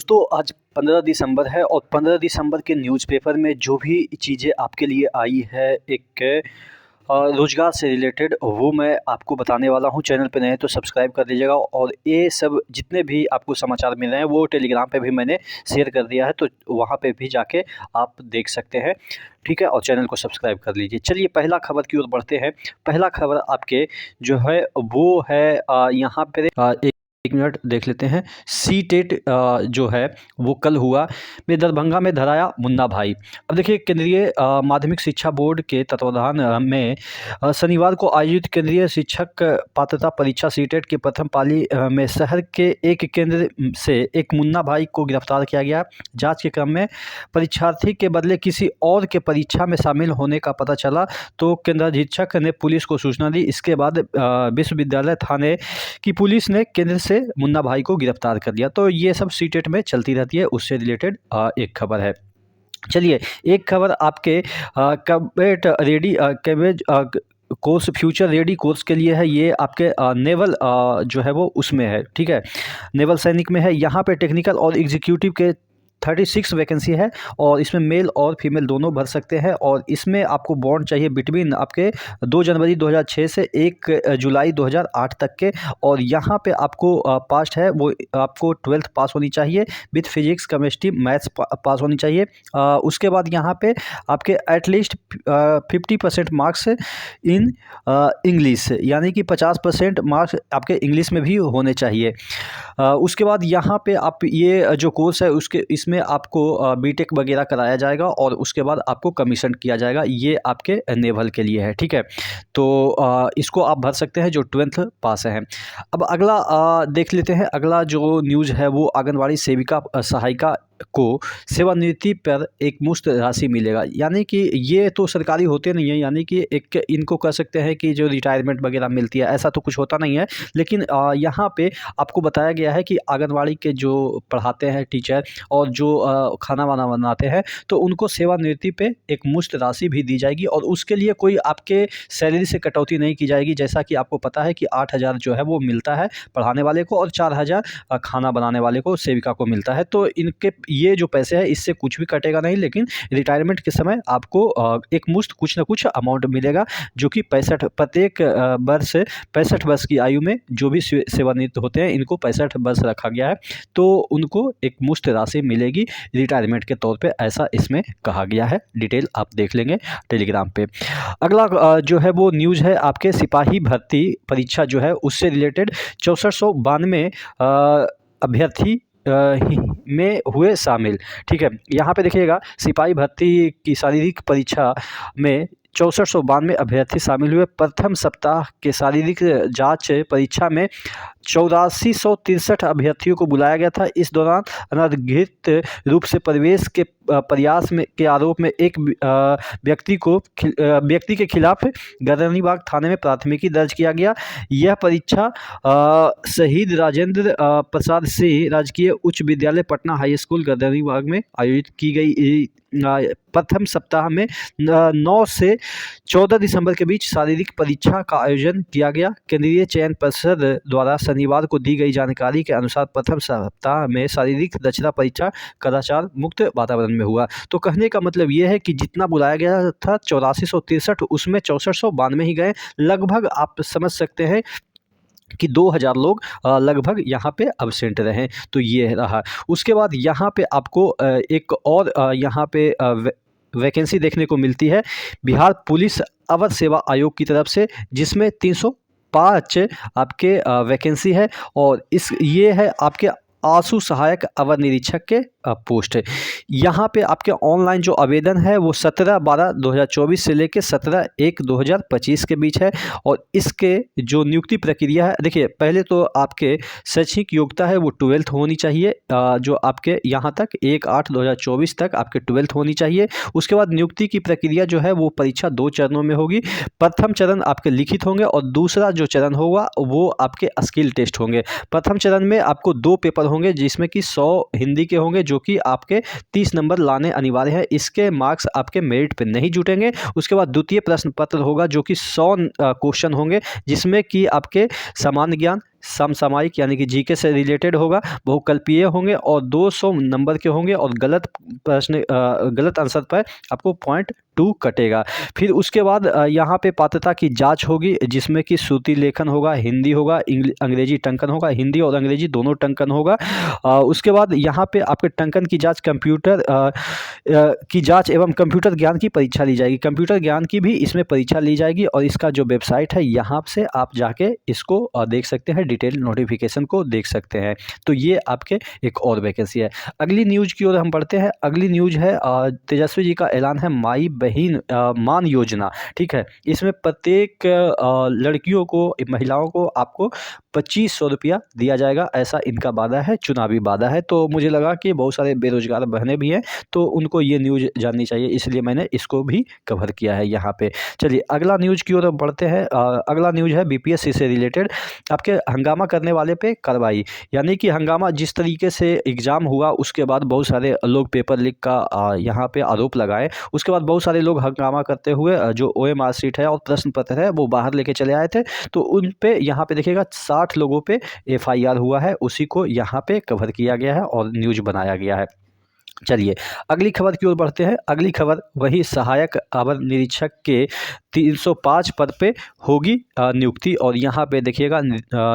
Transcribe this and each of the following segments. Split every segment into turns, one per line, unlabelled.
तो आज 15 दिसंबर है और 15 दिसंबर के न्यूज़पेपर में जो भी चीज़ें आपके लिए आई है एक रोज़गार से रिलेटेड वो मैं आपको बताने वाला हूँ। चैनल पे नए हैं तो सब्सक्राइब कर दीजिएगा और ये सब जितने भी आपको समाचार मिल रहे हैं वो टेलीग्राम पे भी मैंने शेयर कर दिया है, तो वहाँ पे भी जाके आप देख सकते हैं। ठीक है, और चैनल को सब्सक्राइब कर लीजिए। चलिए पहला खबर की ओर बढ़ते हैं। पहला खबर आपके जो है वो है यहाँ पे एक मिनट देख लेते हैं। सी-टेट जो है वो कल हुआ में दरभंगा में धराया मुन्ना भाई। अब देखिए केंद्रीय माध्यमिक शिक्षा बोर्ड के तत्वावधान में शनिवार को आयोजित केंद्रीय शिक्षक पात्रता परीक्षा सी-टेट की प्रथम पाली में शहर के एक केंद्र से एक मुन्ना भाई को गिरफ्तार किया गया। जांच के क्रम में परीक्षार्थी के बदले किसी और के परीक्षा में शामिल होने का पता चला तो केंद्राधीक्षक ने पुलिस को सूचना दी। इसके बाद विश्वविद्यालय थाने की पुलिस ने केंद्र से मुन्ना भाई को गिरफ्तार कर लिया। तो ये सब सी-टेट में चलती रहती है, उससे रिलेटेड एक खबर है। चलिए एक खबर आपके cadet ready cabbage course future ready course के लिए है। ये आपके नेवल जो है वो उसमें है, ठीक है, नेवल सैनिक में है। यहाँ पे टेक्निकल और एग्जीक्यूटिव के 36 वैकेंसी है और इसमें मेल और फीमेल दोनों भर सकते हैं। और इसमें आपको बॉन्ड चाहिए बिटवीन आपके 2 जनवरी 2006 से 1 जुलाई 2008 तक के। और यहाँ पे आपको पास्ट है वो आपको 12th पास होनी चाहिए विथ फिजिक्स केमिस्ट्री मैथ्स पास होनी चाहिए। उसके बाद यहाँ पे आपके एटलीस्ट 50% मार्क्स इन इंग्लिश, यानी कि 50% मार्क्स आपके इंग्लिश में भी होने चाहिए। उसके बाद यहाँ पे आप ये जो कोर्स है उसके इसमें आपको बीटेक वगैरह कराया जाएगा और उसके बाद आपको कमीशन किया जाएगा। ये आपके नेवल के लिए है, ठीक है। तो इसको आप भर सकते हैं जो 12th पास हैं। अब अगला देख लेते हैं। अगला जो न्यूज़ है वो आंगनवाड़ी सेविका सहायिका को सेवानिवृत्ति पर एक मुश्त राशि मिलेगा। यानी कि ये तो सरकारी होते नहीं है, यानी कि एक इनको कह सकते हैं कि जो रिटायरमेंट वगैरह मिलती है, ऐसा तो कुछ होता नहीं है। लेकिन यहाँ पे आपको बताया गया है कि आंगनवाड़ी के जो पढ़ाते हैं टीचर और जो खाना वाना बनाते हैं तो उनको सेवानिवृत्ति पे एक मुश्त राशि भी दी जाएगी और उसके लिए कोई आपके सैलरी से कटौती नहीं की जाएगी। जैसा कि आपको पता है कि 8,000 जो है वो मिलता है पढ़ाने वाले को और 4,000 खाना बनाने वाले को सेविका को मिलता है। तो इनके ये जो पैसे हैं इससे कुछ भी कटेगा नहीं, लेकिन रिटायरमेंट के समय आपको एक मुश्त कुछ ना कुछ अमाउंट मिलेगा जो कि प्रत्येक वर्ष 65 वर्ष की आयु में जो भी सेवानिवृत्त होते हैं इनको 65 वर्ष रखा गया है, तो उनको एक मुश्त राशि मिलेगी रिटायरमेंट के तौर पे, ऐसा इसमें कहा गया है। डिटेल आप देख लेंगे टेलीग्राम पे। अगला जो है वो न्यूज़ है आपके सिपाही भर्ती परीक्षा जो है उससे रिलेटेड 6492 अभ्यर्थी में हुए शामिल, ठीक है। यहाँ पे देखिएगा सिपाही भर्ती की शारीरिक परीक्षा में 6492 अभ्यर्थी शामिल हुए। प्रथम सप्ताह के शारीरिक जांच परीक्षा में 8463 अभ्यर्थियों को बुलाया गया था। इस दौरान अनधिकृत रूप से प्रवेश के प्रयास में के आरोप में एक व्यक्ति के खिलाफ गर्दनीबाग थाने में प्राथमिकी दर्ज किया गया। यह परीक्षा शहीद राजेंद्र प्रसाद सिंह राजकीय उच्च विद्यालय पटना हाई स्कूल गर्दनीबाग में आयोजित की गई। प्रथम सप्ताह में 9 से 14 दिसंबर के बीच शारीरिक परीक्षा का आयोजन किया गया। केंद्रीय चयन परिषद द्वारा शनिवार को दी गई जानकारी के अनुसार प्रथम सप्ताह में शारीरिक दक्षता परीक्षा कदाचार मुक्त वातावरण में हुआ। तो कहने का मतलब ये है कि जितना बुलाया गया था 8463 उसमें 6492 ही गए। लगभग आप समझ सकते हैं कि 2000 लोग लगभग यहाँ पे अब्सेंट रहे। तो ये रहा। उसके बाद यहाँ पे आपको एक और यहाँ पे वैकेंसी देखने को मिलती है बिहार पुलिस अवर सेवा आयोग की तरफ से, जिसमें 305 आपके वैकेंसी है और ये है आपके आशु सहायक अवर निरीक्षक के पोस्ट है। यहाँ पे आपके ऑनलाइन जो आवेदन है वो 17/12/2024 से लेकर 17/1/2025 के बीच है। और इसके जो नियुक्ति प्रक्रिया है, देखिए पहले तो आपके शैक्षणिक योग्यता है वो 12th होनी चाहिए, जो आपके यहाँ तक 1/8/2024 तक आपके 12th होनी चाहिए। उसके बाद नियुक्ति की प्रक्रिया जो है वो परीक्षा 2 चरणों में होगी। प्रथम चरण आपके लिखित होंगे और दूसरा जो चरण होगा वो आपके स्किल टेस्ट होंगे। प्रथम चरण में आपको 2 पेपर होंगे जिसमें कि 100 हिंदी के होंगे जो कि आपके 30 नंबर लाने अनिवार्य है। इसके मार्क्स आपके मेरिट पे नहीं जुटेंगे। उसके बाद द्वितीय प्रश्न पत्र होगा जो कि 100 क्वेश्चन होंगे जिसमें कि आपके सामान्य ज्ञान, समसामयिक यानी कि जीके से रिलेटेड होगा, बहुकल्पीय होंगे और 200 नंबर के होंगे और गलत प्रश्न गलत आंसर पर आपको 0.2 कटेगा। फिर उसके बाद यहाँ पे पात्रता की जांच होगी, जिसमें कि श्रुति लेखन होगा, हिंदी होगा, अंग्रेजी टंकन होगा, हिंदी और अंग्रेजी दोनों टंकन होगा। उसके बाद यहाँ पे आपके टंकन की जांच कंप्यूटर की जांच एवं कंप्यूटर ज्ञान की परीक्षा ली जाएगी। कंप्यूटर ज्ञान की भी इसमें परीक्षा ली जाएगी और इसका जो वेबसाइट है यहाँ से आप जाके इसको देख सकते हैं, डिटेल नोटिफिकेशन को देख सकते हैं। तो ये आपके एक और वैकेंसी है। अगली न्यूज़ की ओर हम बढ़ते हैं। अगली न्यूज़ है तेजस्वी जी का ऐलान है माई बहन मान योजना। ठीक है, इसमें प्रत्येक लड़कियों को, महिलाओं को आपको 2500 रुपया दिया जाएगा, ऐसा इनका वादा है, चुनावी वादा है। तो मुझे लगा कि बहुत सारे बेरोजगार बहनें भी हैं तो उनको ये न्यूज़ जाननी चाहिए, इसलिए मैंने इसको भी कवर किया है यहाँ पे। चलिए अगला न्यूज़ की ओर बढ़ते हैं। अगला न्यूज़ है बीपीएससी से रिलेटेड आपके हंगामा करने वाले पे कार्रवाई। यानी कि हंगामा जिस तरीके से एग्ज़ाम हुआ उसके बाद बहुत सारे लोग पेपर लीक का यहाँ पे आरोप लगाए, उसके बाद बहुत सारे लोग हंगामा करते हुए जो ओएमआर शीट है और प्रश्न पत्र है वो बाहर लेके चले आए थे। तो उन पे यहाँ पे देखिएगा 60 लोगों पे एफआईआर हुआ है, उसी को यहाँ पे कवर किया गया है और न्यूज़ बनाया गया है। चलिए अगली खबर की ओर बढ़ते हैं। अगली खबर वही सहायक अवर निरीक्षक के 305 पद पे होगी नियुक्ति और यहाँ पे देखिएगा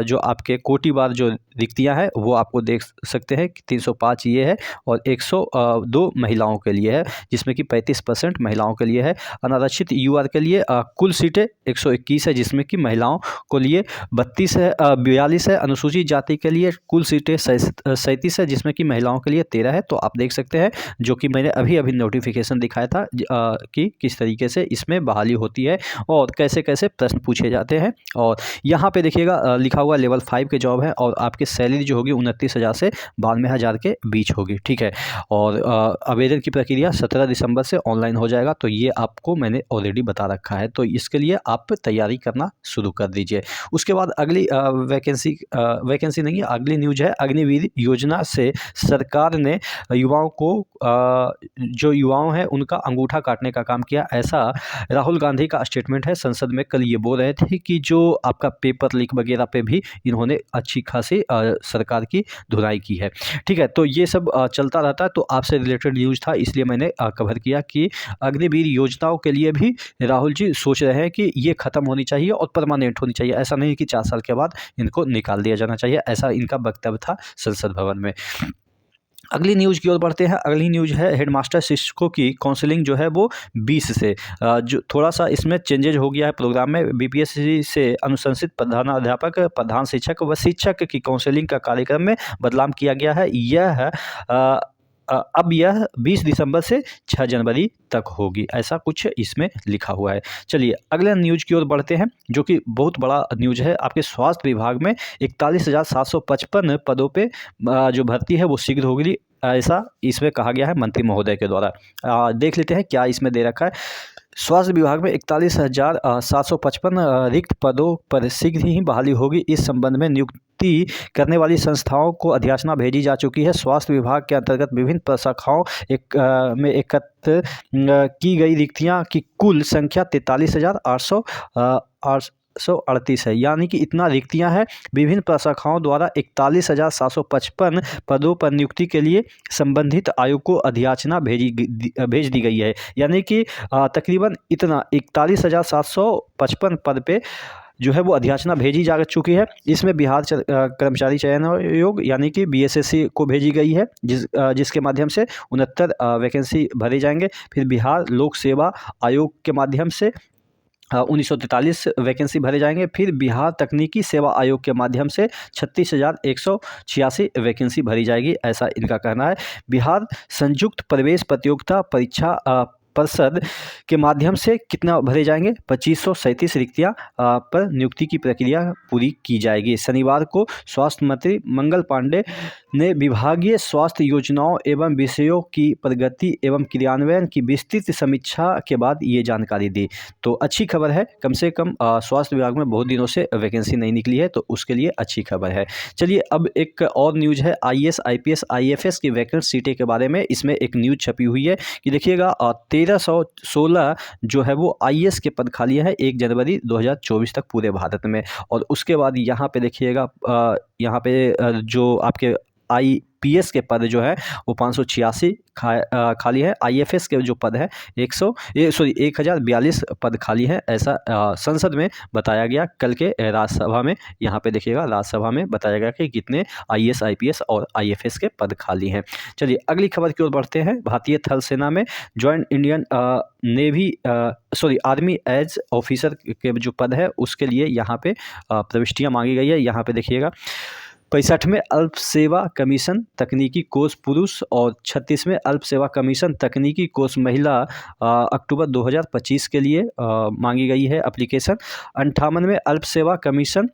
जो आपके कोटिवार जो रिक्तियाँ हैं वो आपको देख सकते हैं कि 305 ये है और 102 महिलाओं के लिए है, जिसमें कि 35% महिलाओं के लिए है। अनारक्षित यूआर के लिए कुल सीटें 121 है, जिसमें कि महिलाओं को लिए 32 है, 42 है। अनुसूचित जाति के लिए कुल सीटें 37 है, जिसमें कि महिलाओं के लिए 13 है। तो आप देख सकते हैं जो कि मैंने अभी नोटिफिकेशन दिखाया था कि किस तरीके से इसमें बहाली होती है और कैसे कैसे प्रश्न पूछे जाते हैं। और यहाँ पे देखिएगा लिखा हुआ लेवल 5 के जॉब है और आपकी सैलरी जो होगी 29,000 से 92,000 के बीच होगी। ठीक है, और आवेदन की प्रक्रिया 17 दिसंबर से ऑनलाइन हो जाएगा। तो ये आपको मैंने ऑलरेडी बता रखा है, तो इसके लिए आप तैयारी करना शुरू कर दीजिए। उसके बाद अगली वैकेंसी नहीं है, अगली न्यूज है अग्निवीर योजना से सरकार ने युवाओं को जो युवाओं हैं उनका अंगूठा काटने का काम किया, ऐसा राहुल गांधी का स्टेटमेंट है। संसद में कल ये बोल रहे थे कि जो आपका पेपर लीक वगैरह पे भी इन्होंने अच्छी खासी सरकार की धुनाई की है। ठीक है, तो ये सब चलता रहता है, तो आपसे रिलेटेड न्यूज़ था इसलिए मैंने कवर किया कि अग्निवीर योजनाओं के लिए भी राहुल जी सोच रहे हैं कि ये ख़त्म होनी चाहिए और परमानेंट होनी चाहिए। ऐसा नहीं कि 4 साल के बाद इनको निकाल दिया जाना चाहिए, ऐसा इनका वक्तव्य था संसद भवन में। अगली न्यूज़ की ओर बढ़ते हैं। अगली न्यूज़ है हेडमास्टर शिक्षकों की काउंसलिंग जो है वो 20 से जो थोड़ा सा इसमें चेंजेज हो गया है प्रोग्राम में। बीपीएससी से अनुशंसित प्रधानाध्यापक, प्रधान शिक्षक व शिक्षक की काउंसलिंग का कार्यक्रम में बदलाव किया गया है। यह अब यह 20 दिसंबर से 6 जनवरी तक होगी, ऐसा कुछ इसमें लिखा हुआ है। चलिए अगले न्यूज़ की ओर बढ़ते हैं जो कि बहुत बड़ा न्यूज़ है। आपके स्वास्थ्य विभाग में 41,755 पदों पे जो भर्ती है वो शीघ्र होगी, ऐसा इसमें कहा गया है मंत्री महोदय के द्वारा। देख लेते हैं क्या इसमें दे रखा है। स्वास्थ्य विभाग में 41,755 रिक्त पदों पर शीघ्र ही बहाली होगी। इस संबंध में नियुक्ति करने वाली संस्थाओं को अधिसूचना भेजी जा चुकी है। स्वास्थ्य विभाग के अंतर्गत विभिन्न प्रशाखाओं में एकत्र की गई रिक्तियां की कुल संख्या 43,838 है, यानी कि इतना रिक्तियां हैं। विभिन्न प्रशाखाओं द्वारा 41,755 पदों पर नियुक्ति के लिए संबंधित आयोग को अधिसूचना भेज दी गई है, यानी कि तकरीबन इतना 41,755 पद पे जो है वो अधिसूचना भेजी जा चुकी है। इसमें बिहार कर्मचारी चयन आयोग यानी कि बीएसएससी को भेजी गई है, जिसके माध्यम से 69 वैकेंसी भरे जाएंगे। फिर बिहार लोक सेवा आयोग के माध्यम से 1943 वैकेंसी भरे जाएंगे। फिर बिहार तकनीकी सेवा आयोग के माध्यम से 36,186 वैकेंसी भरी जाएगी, ऐसा इनका कहना है। बिहार संयुक्त प्रवेश प्रतियोगिता परीक्षा परिषद के माध्यम से कितना भरे जाएंगे, 2537 रिक्तियां पर नियुक्ति की प्रक्रिया पूरी की जाएगी। शनिवार को स्वास्थ्य मंत्री मंगल पांडे ने विभागीय स्वास्थ्य योजनाओं एवं विषयों की प्रगति एवं क्रियान्वयन की विस्तृत समीक्षा के बाद ये जानकारी दी। तो अच्छी खबर है, कम से कम स्वास्थ्य विभाग में बहुत दिनों से वैकेंसी नहीं निकली है, तो उसके लिए अच्छी खबर है। चलिए अब एक और न्यूज़ है आईएएस, आईपीएस, आईएफएस की वैकेंट सीटें के बारे में। इसमें एक न्यूज़ छपी हुई है कि देखिएगा 1316 जो है वो आईएएस के पद खाली हैं 1 जनवरी 2024 तक पूरे भारत में। और उसके बाद यहाँ पे देखिएगा यहाँ पे जो आपके आईपीएस के पद जो है वो 586 खाली है। आईएफएस के जो पद है 1042 पद खाली है, ऐसा संसद में बताया गया कल के राज्यसभा में। यहाँ पे देखिएगा राज्यसभा में बताया गया कि कितने आईएएस, आईपीएस और आईएफएस के पद खाली हैं। चलिए अगली खबर की ओर बढ़ते हैं। भारतीय थल सेना में joint Indian navy army as officer के जो पद है उसके लिए यहाँ पे प्रविष्टियाँ मांगी गई है। यहाँ पे देखिएगा 65वें अल्प सेवा कमीशन तकनीकी कोर्स पुरुष और 36वें अल्प सेवा कमीशन तकनीकी कोर्स महिला अक्टूबर 2025 के लिए मांगी गई है एप्लीकेशन। 58वें अल्प सेवा कमीशन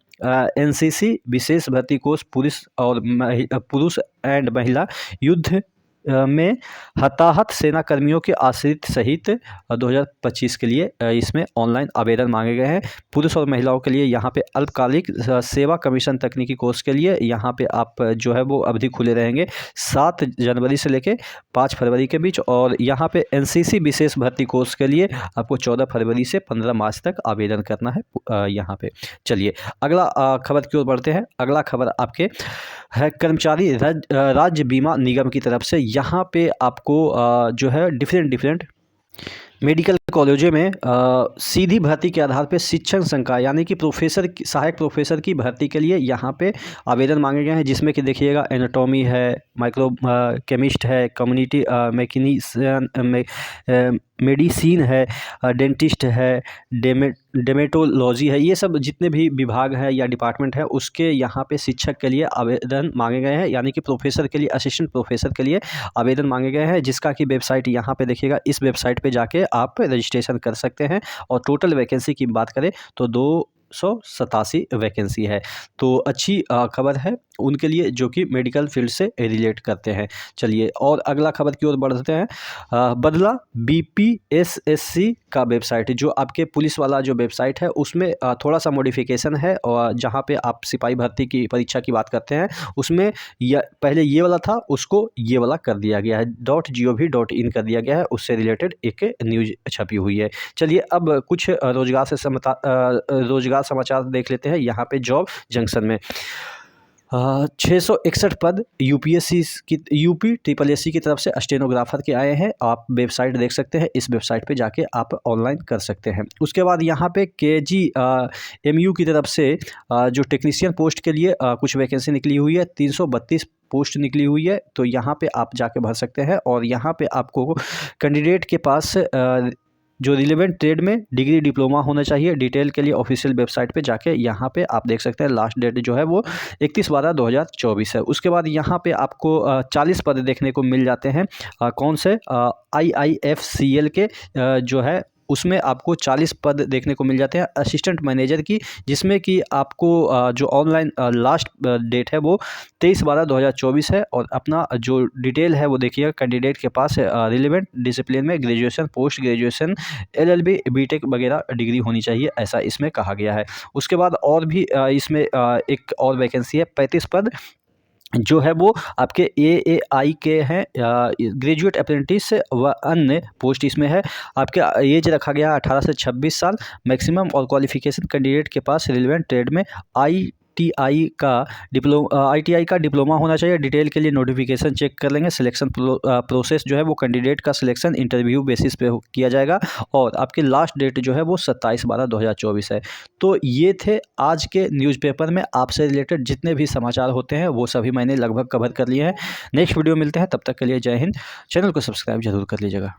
एनसीसी विशेष भर्ती कोर्स पुरुष एंड महिला युद्ध में हताहत सेना कर्मियों के आश्रित सहित 2025 के लिए इसमें ऑनलाइन आवेदन मांगे गए हैं। पुरुष और महिलाओं के लिए यहाँ पे अल्पकालिक सेवा कमीशन तकनीकी कोर्स के लिए यहाँ पे आप जो है वो अवधि खुले रहेंगे 7 जनवरी से लेके 5 फरवरी के बीच। और यहाँ पे एनसीसी विशेष भर्ती कोर्स के लिए आपको 14 फरवरी से 15 मार्च तक आवेदन करना है यहाँ पे। चलिए अगला खबर की ओर बढ़ते हैं। अगला खबर आपके है कर्मचारी राज्य बीमा निगम की तरफ से। यहाँ पे आपको जो है डिफरेंट मेडिकल कॉलेजों में सीधी भर्ती के आधार पे शिक्षण संकाय यानी कि सहायक प्रोफेसर की भर्ती के लिए यहाँ पे आवेदन मांगे गए हैं, जिसमें कि देखिएगा एनाटॉमी है, माइक्रो केमिस्ट है, कम्युनिटी मेडिसिन है, डेंटिस्ट है, डेमेटोलॉजी है। ये सब जितने भी विभाग हैं या डिपार्टमेंट है उसके यहाँ पे शिक्षक के लिए आवेदन मांगे गए हैं, यानी कि प्रोफेसर के लिए, असिस्टेंट प्रोफेसर के लिए आवेदन मांगे गए हैं, जिसका कि वेबसाइट यहाँ पे देखिएगा। इस वेबसाइट पे जाके आप रजिस्ट्रेशन कर सकते हैं। और टोटल वैकेंसी की बात करें तो 287 वैकेंसी है। तो अच्छी खबर है उनके लिए जो कि मेडिकल फील्ड से रिलेट करते हैं। चलिए और अगला खबर की ओर बढ़ते हैं। बदला बीपीएसएससी का वेबसाइट, जो आपके पुलिस वाला जो वेबसाइट है उसमें थोड़ा सा मॉडिफिकेशन है। और जहाँ पे आप सिपाही भर्ती की परीक्षा की बात करते हैं उसमें पहले ये वाला था, उसको ये वाला कर दिया गया है, .gov.in कर दिया गया है। उससे रिलेटेड एक न्यूज छपी हुई है। चलिए अब कुछ रोजगार समाचार देख लेते हैं। यहाँ पे जॉब जंक्शन में 661 पद यूपी SSSC की तरफ से स्टेनोग्राफर के आए हैं। आप वेबसाइट देख सकते हैं, इस वेबसाइट पे जाके आप ऑनलाइन कर सकते हैं। उसके बाद यहाँ पे KGMU की तरफ से जो टेक्नीशियन पोस्ट के लिए कुछ वैकेंसी निकली हुई है, 332 पोस्ट निकली हुई है। तो यहाँ पे आप जाके भर सकते हैं। और यहाँ पे आपको कैंडिडेट के पास जो रिलेवेंट ट्रेड में डिग्री डिप्लोमा होना चाहिए। डिटेल के लिए ऑफिशियल वेबसाइट पे जाके यहाँ पे आप देख सकते हैं। लास्ट डेट जो है वो 31/12/2024 है। उसके बाद यहाँ पे आपको 40 पद देखने को मिल जाते हैं। कौन से IIFCL के जो है उसमें आपको 40 पद देखने को मिल जाते हैं असिस्टेंट मैनेजर की, जिसमें कि आपको जो ऑनलाइन लास्ट डेट है वो 23/12/2024 है। और अपना जो डिटेल है वो देखिएगा। कैंडिडेट के पास रिलेवेंट डिसिप्लिन में graduation, post graduation, LLB, BTech वगैरह डिग्री होनी चाहिए, ऐसा इसमें कहा गया है। उसके बाद और भी इसमें एक और वैकेंसी है 35 पद जो है वो आपके AAI के हैं, ग्रेजुएट अप्रेंटिस व अन्य पोस्ट इसमें है। आपके एज रखा गया 18 से 26 साल मैक्सिमम। और क्वालिफिकेशन कैंडिडेट के पास रिलेवेंट ट्रेड में ITI का डिप्लोमा होना चाहिए। डिटेल के लिए नोटिफिकेशन चेक कर लेंगे। सिलेक्शन प्रोसेस जो है वो कैंडिडेट का सिलेक्शन इंटरव्यू बेसिस पे किया जाएगा। और आपकी लास्ट डेट जो है वो 27/12/2024 है। तो ये थे आज के न्यूज़पेपर में आपसे रिलेटेड जितने भी समाचार होते हैं वो सभी मैंने लगभग कवर कर लिए हैं। नेक्स्ट वीडियो मिलते हैं, तब तक के लिए जय हिंद। चैनल को सब्सक्राइब जरूर कर लीजिएगा।